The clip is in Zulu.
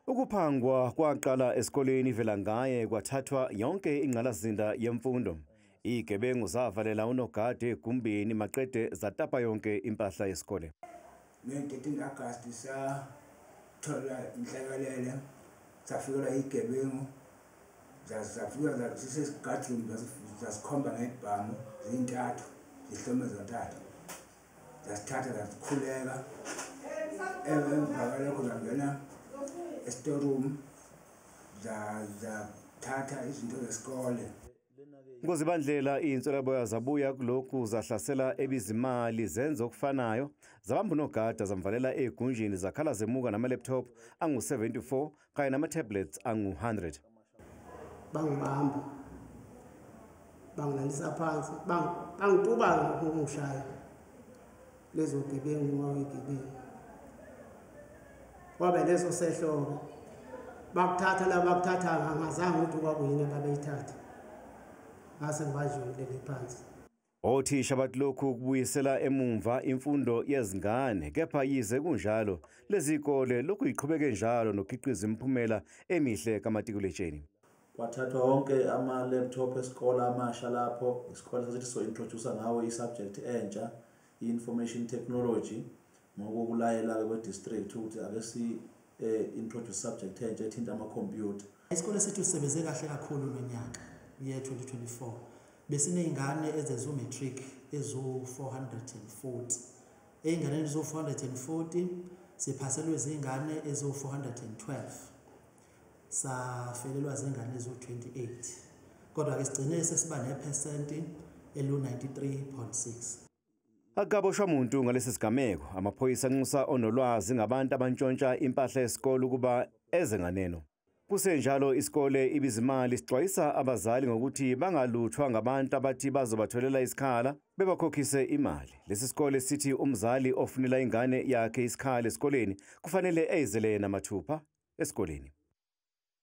Ukuphangwa kwaqala esikoleni Velangaye kwathathwa yonke ingqalazinda yemfundo. Igebengu zavalela unogada egumbini maqede zatapa yonke impahla yesikole. Ngo-13 August sathola inhlekelele, safikela igebengu, zafika zisesigadini zasikhomba ngebhamu zintathu, zihlome zontathu. Zasithatha zasikhuleka, emva kwalokho zangena e-storeroom zathatha izinto zesikole. NgoZibandlela iy'nswelaboya zabuya kulokhu zahlasela ebizimali zenza okufanayo, zabamba unogada zamvalela egunjini zakhala zemuka nama-laptop angu-74 kanye nama-tablets angu-100. Bangibamba, bangilalisa phansi, bangituba ngokungishaya lezo gebengu ngawigebengu. Kwabe leso sehlobo bakuthatha la bakuthatha angazange ukuthi kwakuyini babeyithatha. Ngase ngibajulele phansi. Othisha bathi lokhu kubuyisela emumva imfundo yezingane, kepha yize kunjalo lezi zikole lokhu iqhubeke njalo nokhiqiza imiphumela emihle kamatikuletsheni. Kwathathwa wonke ama-laptop esikole amasha lapho isikole sathi so-introduce ngawo i-subject entsha, i-information technology, ngokulayela kwe-district ukuthi ake si-introduce subject entsha ethinta ama-computer. Isikole sethu sisebenze kahle kakhulu lonyaka ye 2024. Besiney'ngane ezezo-matric ezo-440. Ey'nganeni ezo-440 siphaselwe zingane ezo-412. Safelelwa zingane ezo-28. Kodwa-ke sigcine sesiba nephesenti elu-93.6. Akaboshwa muntu ngalesi sigameko, amaphoyisa anxusa onolwazi ngabantu abantshontsha impahla yesikole ukuba eze nganeno. Kusenjalo isikole ibizimali sixwayisa abazali ngokuthi bangaluthwa ngabantu abathi bazobatholela isikhala bebakhokhise imali. Lesi sikole sithi umzali ofunela ingane yakhe isikhala esikoleni kufanele eyizele namathupha esikoleni.